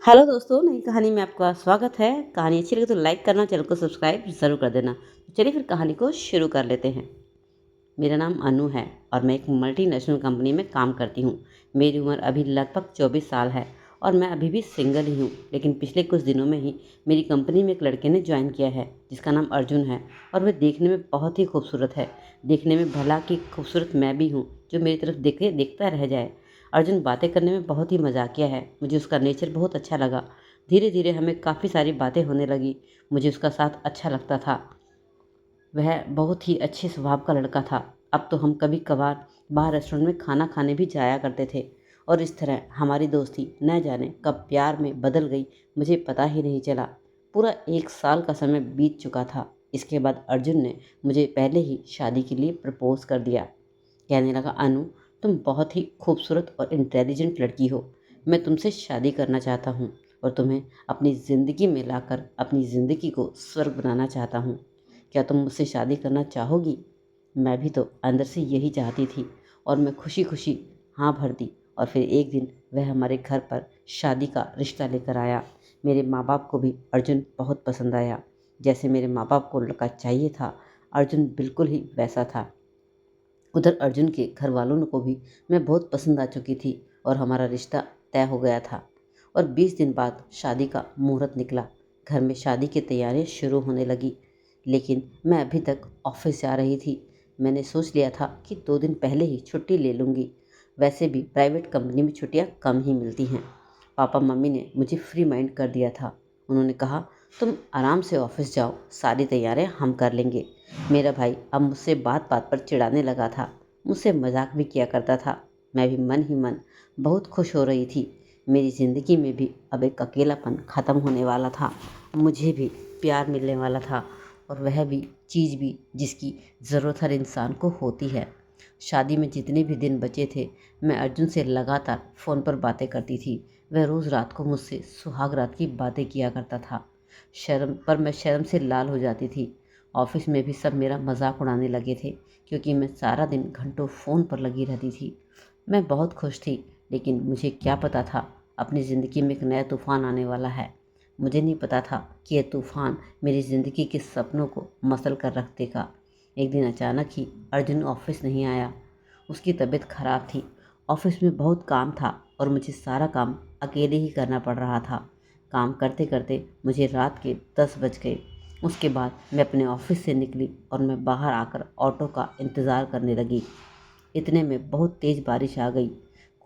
Hello दोस्तों, नई कहानी में आपका स्वागत है। कहानी अच्छी लगे तो लाइक करना, चैनल को सब्सक्राइब ज़रूर कर देना। तो चलिए फिर कहानी को शुरू कर लेते हैं। मेरा नाम अनु है और मैं एक मल्टीनेशनल कंपनी में काम करती हूँ। मेरी उम्र अभी लगभग 24 साल है और मैं अभी भी सिंगल ही हूँ। लेकिन पिछले कुछ दिनों में ही मेरी कंपनी में एक लड़के ने ज्वाइन किया है जिसका नाम अर्जुन है और वह देखने में बहुत ही खूबसूरत है। देखने में भला कि खूबसूरत मैं भी हूँ, जो मेरी तरफ देखे देखता रह जाए। अर्जुन बातें करने में बहुत ही मजाकिया है। मुझे उसका नेचर बहुत अच्छा लगा। धीरे धीरे हमें काफ़ी सारी बातें होने लगी। मुझे उसका साथ अच्छा लगता था। वह बहुत ही अच्छे स्वभाव का लड़का था। अब तो हम कभी कभार बाहर रेस्टोरेंट में खाना खाने भी जाया करते थे और इस तरह हमारी दोस्ती न जाने कब प्यार में बदल गई, मुझे पता ही नहीं चला। पूरा 1 साल का समय बीत चुका था। इसके बाद अर्जुन ने मुझे पहले ही शादी के लिए प्रपोज कर दिया। कहने लगा, अनु, तुम बहुत ही खूबसूरत और इंटेलिजेंट लड़की हो। मैं तुमसे शादी करना चाहता हूँ और तुम्हें अपनी ज़िंदगी में लाकर अपनी ज़िंदगी को स्वर्ग बनाना चाहता हूँ। क्या तुम मुझसे शादी करना चाहोगी? मैं भी तो अंदर से यही चाहती थी और मैं खुशी खुशी हाँ भर दी। और फिर एक दिन वह हमारे घर पर शादी का रिश्ता लेकर आया। मेरे माँ बाप को भी अर्जुन बहुत पसंद आया। जैसे मेरे माँ बाप को लड़का चाहिए था, अर्जुन बिल्कुल ही वैसा था। उधर अर्जुन के घर वालों को भी मैं बहुत पसंद आ चुकी थी और हमारा रिश्ता तय हो गया था। और 20 दिन बाद शादी का मुहूर्त निकला। घर में शादी की तैयारियां शुरू होने लगी, लेकिन मैं अभी तक ऑफिस जा रही थी। मैंने सोच लिया था कि 2 दिन पहले ही छुट्टी ले लूँगी। वैसे भी प्राइवेट कंपनी में छुट्टियाँ कम ही मिलती हैं। पापा मम्मी ने मुझे फ्री माइंड कर दिया था। उन्होंने कहा, तुम आराम से ऑफिस जाओ, सारी तैयारियां हम कर लेंगे। मेरा भाई अब मुझसे बात बात पर चिढ़ाने लगा था। मुझसे मजाक भी किया करता था। मैं भी मन ही मन बहुत खुश हो रही थी। मेरी ज़िंदगी में भी अब एक अकेलापन ख़त्म होने वाला था। मुझे भी प्यार मिलने वाला था और वह भी चीज़ भी जिसकी ज़रूरत हर इंसान को होती है। शादी में जितने भी दिन बचे थे, मैं अर्जुन से लगातार फ़ोन पर बातें करती थी। वह रोज़ रात को मुझसे सुहाग रात की बातें किया करता था। मैं शर्म से लाल हो जाती थी। ऑफिस में भी सब मेरा मजाक उड़ाने लगे थे, क्योंकि मैं सारा दिन घंटों फ़ोन पर लगी रहती थी। मैं बहुत खुश थी, लेकिन मुझे क्या पता था अपनी ज़िंदगी में एक नया तूफ़ान आने वाला है। मुझे नहीं पता था कि यह तूफ़ान मेरी ज़िंदगी के सपनों को मसल कर रख देगा। एक दिन अचानक ही अर्जुन ऑफिस नहीं आया। उसकी तबीयत खराब थी। ऑफिस में बहुत काम था और मुझे सारा काम अकेले ही करना पड़ रहा था। काम करते करते मुझे रात के 10 बज गए। उसके बाद मैं अपने ऑफिस से निकली और मैं बाहर आकर ऑटो का इंतज़ार करने लगी। इतने में बहुत तेज़ बारिश आ गई।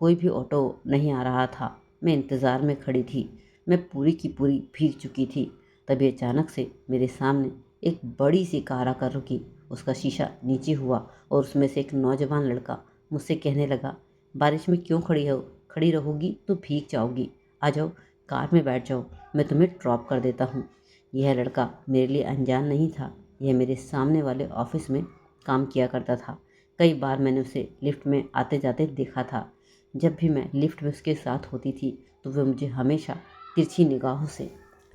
कोई भी ऑटो नहीं आ रहा था। मैं इंतज़ार में खड़ी थी। मैं पूरी की पूरी भीग चुकी थी। तभी अचानक से मेरे सामने एक बड़ी सी कार आकर रुकी। उसका शीशा नीचे हुआ और उसमें से एक नौजवान लड़का मुझसे कहने लगा, बारिश में क्यों खड़ी रहोगी तो भीग जाओगी। आ जाओ, कार में बैठ जाओ, मैं तुम्हें ड्रॉप कर देता हूँ। यह लड़का मेरे लिए अनजान नहीं था। यह मेरे सामने वाले ऑफिस में काम किया करता था। कई बार मैंने उसे लिफ्ट में आते जाते देखा था। जब भी मैं लिफ्ट में उसके साथ होती थी तो वह मुझे हमेशा तिरछी निगाहों से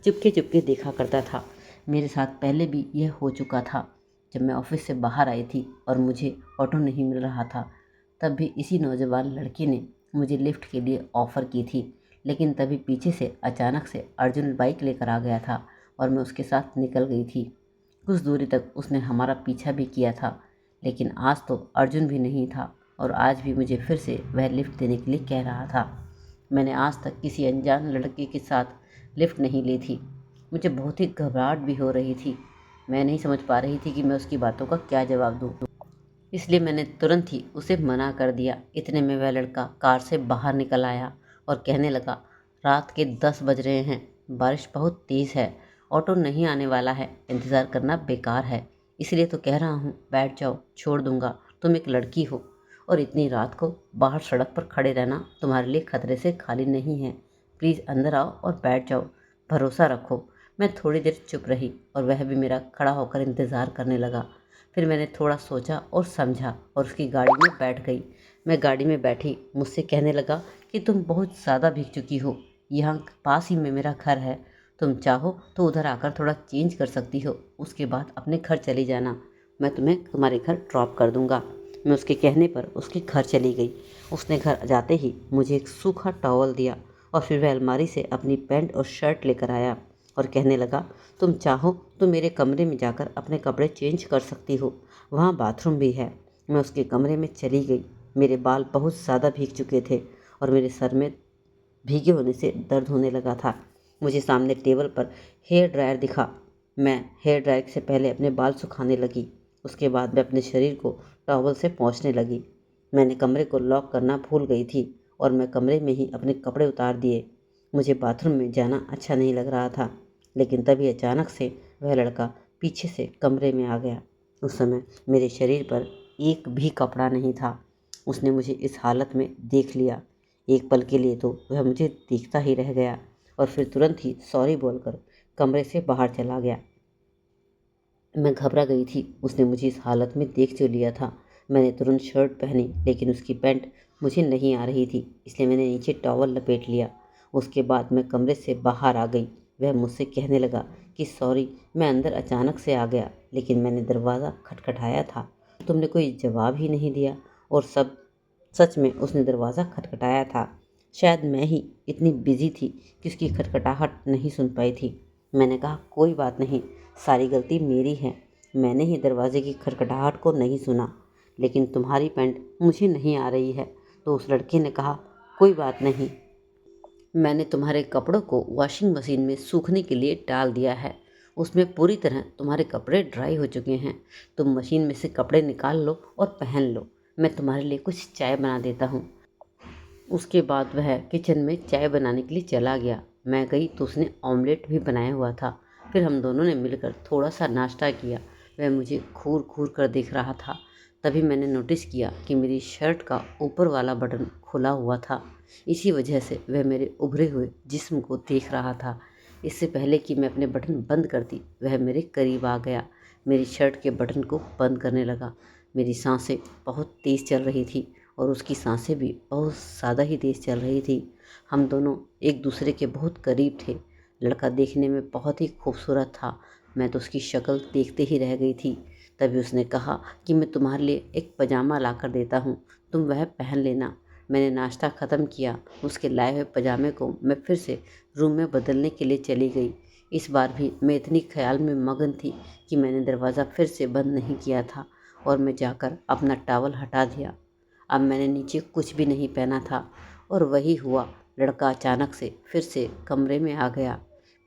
चुपके चुपके देखा करता था। मेरे साथ पहले भी यह हो चुका था। जब मैं ऑफिस से बाहर आई थी और मुझे ऑटो नहीं मिल रहा था, तब भी इसी नौजवान लड़के ने मुझे लिफ्ट के लिए ऑफ़र की थी। लेकिन तभी पीछे से अचानक से अर्जुन बाइक लेकर आ गया था और मैं उसके साथ निकल गई थी। कुछ दूरी तक उसने हमारा पीछा भी किया था, लेकिन आज तो अर्जुन भी नहीं था और आज भी मुझे फिर से वह लिफ्ट देने के लिए कह रहा था। मैंने आज तक किसी अनजान लड़के के साथ लिफ्ट नहीं ली थी। मुझे बहुत ही घबराहट भी हो रही थी। मैं नहीं समझ पा रही थी कि मैं उसकी बातों का क्या जवाब दूँ। इसलिए मैंने तुरंत ही उसे मना कर दिया। इतने में वह लड़का कार से बाहर निकल आया और कहने लगा, रात के 10 बज रहे हैं, बारिश बहुत तेज़ है, ऑटो नहीं आने वाला है, इंतज़ार करना बेकार है। इसलिए तो कह रहा हूँ, बैठ जाओ, छोड़ दूंगा, तुम एक लड़की हो और इतनी रात को बाहर सड़क पर खड़े रहना तुम्हारे लिए खतरे से खाली नहीं है। प्लीज़ अंदर आओ और बैठ जाओ, भरोसा रखो। मैं थोड़ी देर चुप रही और वह भी मेरा खड़ा होकर इंतज़ार करने लगा। फिर मैंने थोड़ा सोचा और समझा और उसकी गाड़ी में बैठ गई। मैं गाड़ी में बैठी। मुझसे कहने लगा कि तुम बहुत ज़्यादा भीग चुकी हो, यहाँ पास ही में मेरा घर है, तुम चाहो तो उधर आकर थोड़ा चेंज कर सकती हो, उसके बाद अपने घर चली जाना, मैं तुम्हें तुम्हारे घर ड्रॉप कर दूँगा। मैं उसके कहने पर उसके घर चली गई। उसने घर जाते ही मुझे एक सूखा टॉवल दिया और फिर वह अलमारी से अपनी पैंट और शर्ट लेकर आया और कहने लगा, तुम चाहो तो मेरे कमरे में जाकर अपने कपड़े चेंज कर सकती हो, वहाँ बाथरूम भी है। मैं उसके कमरे में चली गई। मेरे बाल बहुत ज़्यादा भीग चुके थे और मेरे सर में भीगे होने से दर्द होने लगा था। मुझे सामने टेबल पर हेयर ड्रायर दिखा। मैं हेयर ड्रायर से पहले अपने बाल सुखाने लगी। उसके बाद मैं अपने शरीर को टॉवल से पोंछने लगी। मैंने कमरे को लॉक करना भूल गई थी और मैं कमरे में ही अपने कपड़े उतार दिए। मुझे बाथरूम में जाना अच्छा नहीं लग रहा था, लेकिन तभी अचानक से वह लड़का पीछे से कमरे में आ गया। उस समय मेरे शरीर पर एक भी कपड़ा नहीं था। उसने मुझे इस हालत में देख लिया। एक पल के लिए तो वह मुझे देखता ही रह गया और फिर तुरंत ही सॉरी बोलकर कमरे से बाहर चला गया। मैं घबरा गई थी। उसने मुझे इस हालत में देख जो लिया था। मैंने तुरंत शर्ट पहनी, लेकिन उसकी पैंट मुझे नहीं आ रही थी, इसलिए मैंने नीचे टॉवल लपेट लिया। उसके बाद मैं कमरे से बाहर आ गई। वह मुझसे कहने लगा कि सॉरी, मैं अंदर अचानक से आ गया, लेकिन मैंने दरवाज़ा खटखटाया था, तुमने कोई जवाब ही नहीं दिया। और सच में उसने दरवाज़ा खटखटाया था। शायद मैं ही इतनी बिजी थी कि उसकी खटखटाहट नहीं सुन पाई थी। मैंने कहा, कोई बात नहीं, सारी गलती मेरी है। मैंने ही दरवाजे की खटखटाहट को नहीं सुना, लेकिन तुम्हारी पैंट मुझे नहीं आ रही है। तो उस लड़के ने कहा, कोई बात नहीं, मैंने तुम्हारे कपड़ों को वॉशिंग मशीन में सूखने के लिए डाल दिया है। उसमें पूरी तरह तुम्हारे कपड़े ड्राई हो चुके हैं। तुम मशीन में से कपड़े निकाल लो और पहन लो। मैं तुम्हारे लिए कुछ चाय बना देता हूँ। उसके बाद वह किचन में चाय बनाने के लिए चला गया। मैं गई तो उसने ऑमलेट भी बनाया हुआ था। फिर हम दोनों ने मिलकर थोड़ा सा नाश्ता किया। वह मुझे घूर घूर कर देख रहा था। तभी मैंने नोटिस किया कि मेरी शर्ट का ऊपर वाला बटन खुला हुआ था। इसी वजह से वह मेरे उभरे हुए जिस्म को देख रहा था। इससे पहले कि मैं अपने बटन बंद करती, वह मेरे करीब आ गया। मेरी शर्ट के बटन को बंद करने लगा। मेरी सांसें बहुत तेज़ चल रही थी और उसकी सांसें भी बहुत ज़्यादा ही तेज़ चल रही थी। हम दोनों एक दूसरे के बहुत करीब थे। लड़का देखने में बहुत ही खूबसूरत था। मैं तो उसकी शक्ल देखते ही रह गई थी। तभी उसने कहा कि मैं तुम्हारे लिए एक पजामा ला कर देता हूँ, तुम वह पहन लेना। मैंने नाश्ता ख़त्म किया। उसके लाए हुए पजामे को मैं फिर से रूम में बदलने के लिए चली गई। इस बार भी मैं इतनी ख्याल में मगन थी कि मैंने दरवाज़ा फिर से बंद नहीं किया था और मैं जाकर अपना टॉवल हटा दिया। अब मैंने नीचे कुछ भी नहीं पहना था और वही हुआ। लड़का अचानक से फिर से कमरे में आ गया।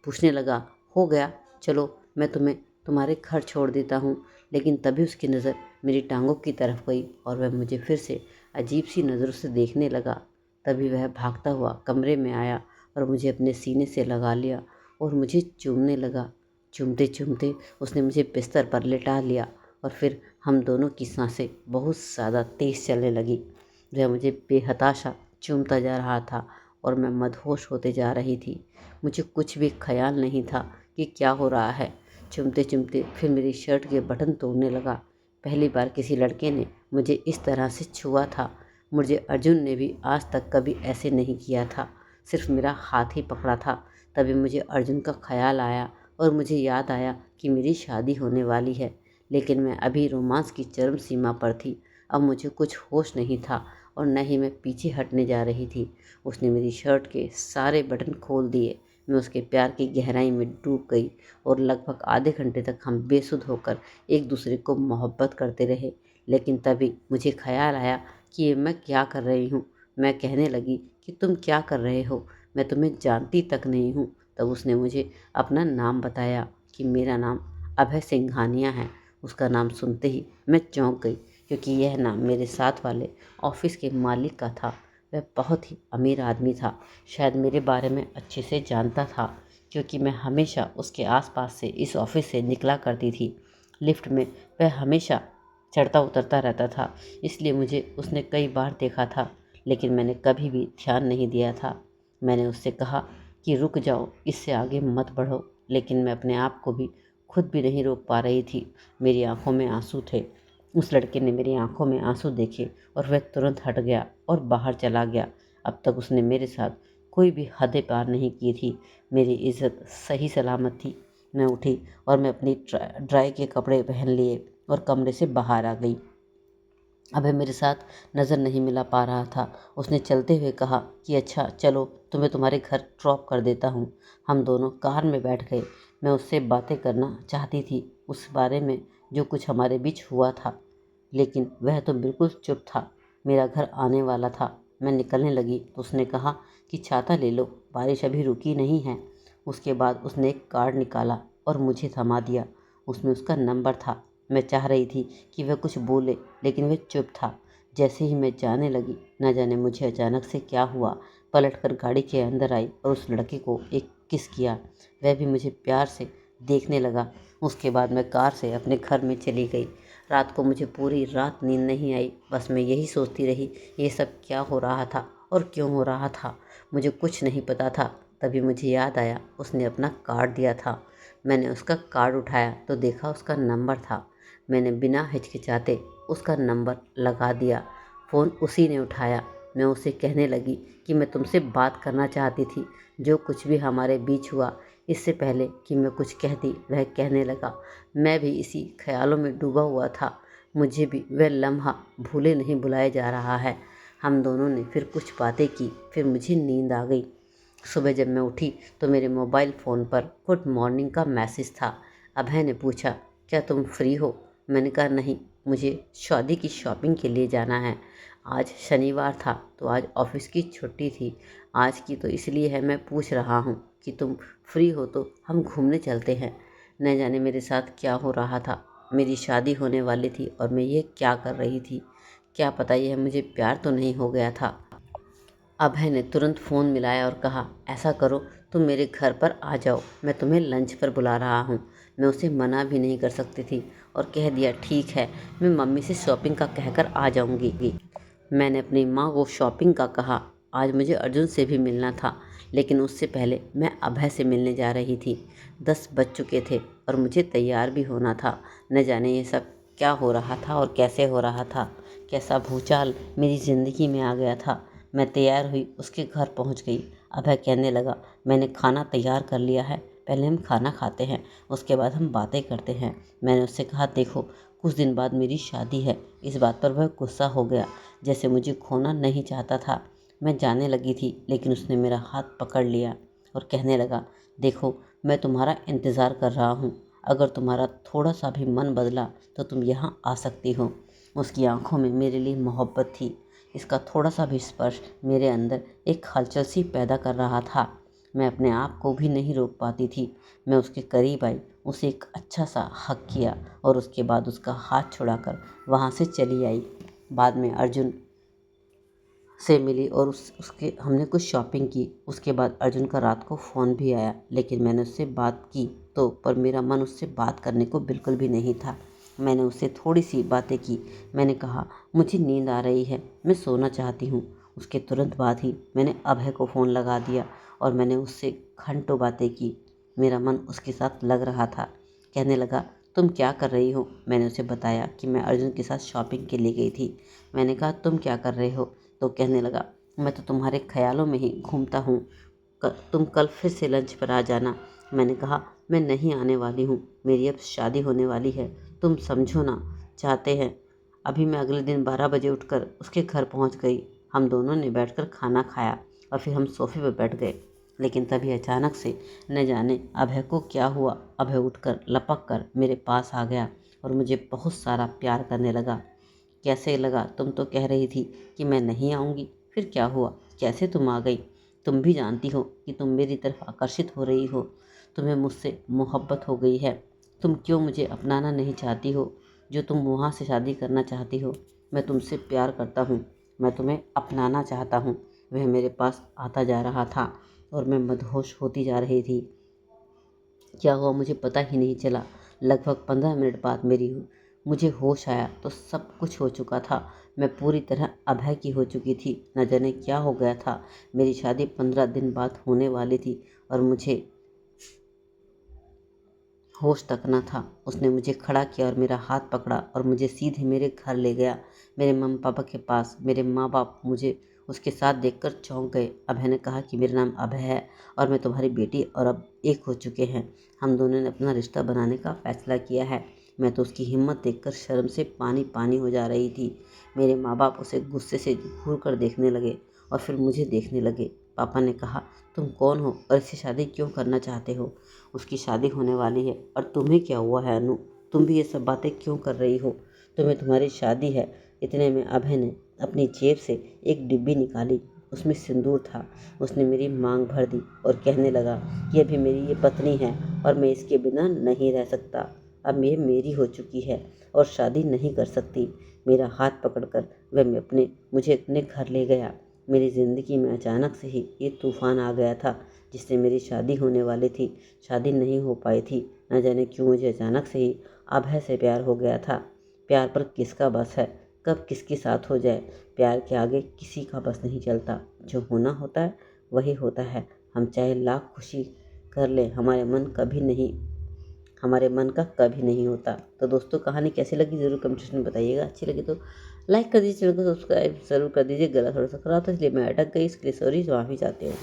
पूछने लगा, हो गया, चलो मैं तुम्हें तुम्हारे घर छोड़ देता हूँ। लेकिन तभी उसकी नज़र मेरी टांगों की तरफ गई और वह मुझे फिर से अजीब सी नज़रों से देखने लगा। तभी वह भागता हुआ कमरे में आया और मुझे अपने सीने से लगा लिया और मुझे चूमने लगा। चूमते चूमते उसने मुझे बिस्तर पर लेटा लिया और फिर हम दोनों की सांसें बहुत ज़्यादा तेज़ चलने लगी। वह मुझे बेहताशा चूमता जा रहा था और मैं मदहोश होते जा रही थी। मुझे कुछ भी ख्याल नहीं था कि क्या हो रहा है। चूमते चूमते फिर मेरी शर्ट के बटन तोड़ने लगा। पहली बार किसी लड़के ने मुझे इस तरह से छुआ था। मुझे अर्जुन ने भी आज तक कभी ऐसे नहीं किया था, सिर्फ मेरा हाथ ही पकड़ा था। तभी मुझे अर्जुन का ख्याल आया और मुझे याद आया कि मेरी शादी होने वाली है, लेकिन मैं अभी रोमांस की चरम सीमा पर थी। अब मुझे कुछ होश नहीं था और न ही मैं पीछे हटने जा रही थी। उसने मेरी शर्ट के सारे बटन खोल दिए। मैं उसके प्यार की गहराई में डूब गई और लगभग आधे घंटे तक हम बेसुध होकर एक दूसरे को मोहब्बत करते रहे। लेकिन तभी मुझे ख्याल आया कि ये मैं क्या कर रही हूँ। मैं कहने लगी कि तुम क्या कर रहे हो, मैं तुम्हें जानती तक नहीं हूँ। तब उसने मुझे अपना नाम बताया कि मेरा नाम अभय सिंघानिया है। उसका नाम सुनते ही मैं चौंक गई, क्योंकि यह नाम मेरे साथ वाले ऑफिस के मालिक का था। वह बहुत ही अमीर आदमी था। शायद मेरे बारे में अच्छे से जानता था, क्योंकि मैं हमेशा उसके आसपास से इस ऑफिस से निकला करती थी। लिफ्ट में वह हमेशा चढ़ता उतरता रहता था, इसलिए मुझे उसने कई बार देखा था, लेकिन मैंने कभी भी ध्यान नहीं दिया था। मैंने उससे कहा कि रुक जाओ, इससे आगे मत बढ़ो, लेकिन मैं अपने आप को भी खुद भी नहीं रोक पा रही थी। मेरी आंखों में आंसू थे। उस लड़के ने मेरी आंखों में आंसू देखे और वह तुरंत हट गया और बाहर चला गया। अब तक उसने मेरे साथ कोई भी हदें पार नहीं की थी। मेरी इज्जत सही सलामत थी। मैं उठी और मैं अपनी ड्राई के कपड़े पहन लिए और कमरे से बाहर आ गई। अभय मेरे साथ नज़र नहीं मिला पा रहा था। उसने चलते हुए कहा कि अच्छा चलो, तुम्हें तुम्हारे घर ड्रॉप कर देता हूँ। हम दोनों कार में बैठ गए। मैं उससे बातें करना चाहती थी, उस बारे में जो कुछ हमारे बीच हुआ था, लेकिन वह तो बिल्कुल चुप था। मेरा घर आने वाला था। मैं निकलने लगी तो उसने कहा कि छाता ले लो, बारिश अभी रुकी नहीं है। उसके बाद उसने एक कार्ड निकाला और मुझे थमा दिया। उसमें उसका नंबर था। मैं चाह रही थी कि वह कुछ बोले, लेकिन वह चुप था। जैसे ही मैं जाने लगी, न जाने मुझे अचानक से क्या हुआ, पलटकर गाड़ी के अंदर आई और उस लड़के को एक किस किया। वह भी मुझे प्यार से देखने लगा। उसके बाद मैं कार से अपने घर में चली गई। रात को मुझे पूरी रात नींद नहीं आई। बस मैं यही सोचती रही, ये सब क्या हो रहा था और क्यों हो रहा था। मुझे कुछ नहीं पता था। तभी मुझे याद आया, उसने अपना कार्ड दिया था। मैंने उसका कार्ड उठाया तो देखा उसका नंबर था। मैंने बिना हिचकिचाते उसका नंबर लगा दिया। फ़ोन उसी ने उठाया। मैं उसे कहने लगी कि मैं तुमसे बात करना चाहती थी। जो कुछ भी हमारे बीच हुआ, इससे पहले कि मैं कुछ कहती, वह कहने लगा। मैं भी इसी ख्यालों में डूबा हुआ था। मुझे भी वह लम्हा भूले नहीं भुलाया जा रहा है। हम दोनों ने फिर कुछ बातें की, फिर मुझे नींद आ गई। सुबह जब मैं उठी तो मेरे मोबाइल फ़ोन पर गुड मॉर्निंग का मैसेज था। अभय ने पूछा, क्या तुम फ्री हो? मैंने कहा नहीं, मुझे शादी की शॉपिंग के लिए जाना है। आज शनिवार था तो आज ऑफिस की छुट्टी थी। आज की तो इसलिए है, मैं पूछ रहा हूँ कि तुम फ्री हो तो हम घूमने चलते हैं। न जाने मेरे साथ क्या हो रहा था। मेरी शादी होने वाली थी और मैं ये क्या कर रही थी। क्या पता यह मुझे प्यार तो नहीं हो गया था। अभय ने तुरंत फ़ोन मिलाया और कहा, ऐसा करो, तुम मेरे घर पर आ जाओ, मैं तुम्हें लंच पर बुला रहा हूँ। मैं उसे मना भी नहीं कर सकती थी और कह दिया, ठीक है, मैं मम्मी से शॉपिंग का कहकर आ जाऊँगी। मैंने अपनी माँ को शॉपिंग का कहा। आज मुझे अर्जुन से भी मिलना था, लेकिन उससे पहले मैं अभय से मिलने जा रही थी। 10 बज चुके थे और मुझे तैयार भी होना था। न जाने ये सब क्या हो रहा था और कैसे हो रहा था। कैसा भूचाल मेरी ज़िंदगी में आ गया था। मैं तैयार हुई, उसके घर पहुंच गई। अभय कहने लगा, मैंने खाना तैयार कर लिया है, पहले हम खाना खाते हैं, उसके बाद हम बातें करते हैं। मैंने उससे कहा, देखो, कुछ दिन बाद मेरी शादी है। इस बात पर वह गुस्सा हो गया, जैसे मुझे खोना नहीं चाहता था। मैं जाने लगी थी, लेकिन उसने मेरा हाथ पकड़ लिया और कहने लगा, देखो, मैं तुम्हारा इंतज़ार कर रहा हूँ। अगर तुम्हारा थोड़ा सा भी मन बदला तो तुम यहाँ आ सकती हो। उसकी आंखों में मेरे लिए मोहब्बत थी। इसका थोड़ा सा भी स्पर्श मेरे अंदर एक हलचल सी पैदा कर रहा था। मैं अपने आप को भी नहीं रोक पाती थी। मैं उसके करीब आई, उसे एक अच्छा सा हग किया और उसके बाद उसका हाथ छुड़ाकर वहाँ से चली आई। बाद में अर्जुन से मिली और उसके हमने कुछ शॉपिंग की। उसके बाद अर्जुन का रात को फ़ोन भी आया, लेकिन मैंने उससे बात की तो पर मेरा मन उससे बात करने को बिल्कुल भी नहीं था। मैंने उससे थोड़ी सी बातें की। मैंने कहा, मुझे नींद आ रही है, मैं सोना चाहती हूँ। उसके तुरंत बाद ही मैंने अभय को फ़ोन लगा दिया और मैंने उससे घंटों बातें की। मेरा मन उसके साथ लग रहा था। कहने लगा, तुम क्या कर रही हो? मैंने उसे बताया कि मैं अर्जुन के साथ शॉपिंग के लिए गई थी। मैंने कहा, तुम क्या कर रहे हो? तो कहने लगा, मैं तो तुम्हारे ख्यालों में ही घूमता हूँ। तुम कल फिर से लंच पर आ जाना। मैंने कहा, मैं नहीं आने वाली हूँ, मेरी अब शादी होने वाली है, तुम समझो ना। चाहते हैं अभी मैं अगले दिन 12 बजे उठकर उसके घर पहुँच गई। हम दोनों ने बैठकर खाना खाया और फिर हम सोफे पर बैठ गए। लेकिन तभी अचानक से न जाने अभय को क्या हुआ। अभय उठकर लपक कर मेरे पास आ गया और मुझे बहुत सारा प्यार करने लगा। कैसे लगा? तुम तो कह रही थी कि मैं नहीं आऊँगी, फिर क्या हुआ? कैसे तुम आ गई? तुम भी जानती हो कि तुम मेरी तरफ आकर्षित हो रही हो। तुम्हें मुझसे मोहब्बत हो गई है। तुम क्यों मुझे अपनाना नहीं चाहती हो, जो तुम वहाँ से शादी करना चाहती हो? मैं तुमसे प्यार करता हूँ, मैं तुम्हें अपनाना चाहता हूँ। वह मेरे पास आता जा रहा था और मैं मदहोश होती जा रही थी। क्या हुआ मुझे पता ही नहीं चला। लगभग 15 मिनट बाद मुझे होश आया तो सब कुछ हो चुका था। मैं पूरी तरह अभय की हो चुकी थी। न जाने क्या हो गया था। मेरी शादी 15 दिन बाद होने वाली थी और मुझे होश तक न था। उसने मुझे खड़ा किया और मेरा हाथ पकड़ा और मुझे सीधे मेरे घर ले गया, मेरे मम्मी पापा के पास। मेरे माँ बाप मुझे उसके साथ देखकर चौंक गए। अभय ने कहा कि मेरा नाम अभय है और मैं तुम्हारी बेटी और अब एक हो चुके हैं। हम दोनों ने अपना रिश्ता बनाने का फैसला किया है। मैं तो उसकी हिम्मत देखकर शर्म से पानी पानी हो जा रही थी। मेरे माँ बाप उसे गुस्से से घूर कर देखने लगे और फिर मुझे देखने लगे। पापा ने कहा, तुम कौन हो और इससे शादी क्यों करना चाहते हो? उसकी शादी होने वाली है और तुम्हें क्या हुआ है अनु? तुम भी ये सब बातें क्यों कर रही हो? तुम्हें तुम्हारी शादी है। इतने में अभय ने अपनी जेब से एक डिब्बी निकाली। उसमें सिंदूर था। उसने मेरी मांग भर दी और कहने लगा, ये भी मेरी ये पत्नी है और मैं इसके बिना नहीं रह सकता। अब ये मेरी हो चुकी है और शादी नहीं कर सकती। मेरा हाथ पकड़कर वह मुझे अपने घर ले गया। मेरी ज़िंदगी में अचानक से ही ये तूफ़ान आ गया था जिससे मेरी शादी होने वाली थी। शादी नहीं हो पाई थी। न जाने क्यों मुझे अचानक से ही अभय से प्यार हो गया था। प्यार पर किसका बस है, कब किसके साथ हो जाए। प्यार के आगे किसी का बस नहीं चलता। जो होना होता है वही होता है। हम चाहे लाख खुशी कर लें, हमारे मन का कभी नहीं होता। तो दोस्तों, कहानी कैसी लगी ज़रूर कमेंट सेक्शन में बताइएगा। अच्छी लगी तो लाइक कर दीजिए, चैनल को सब्सक्राइब ज़रूर कर दीजिए। गला थोड़ा सा खराब था इसलिए मैं अटक गई, इसके लिए सॉरी, माफ़ी चाहती हूँ।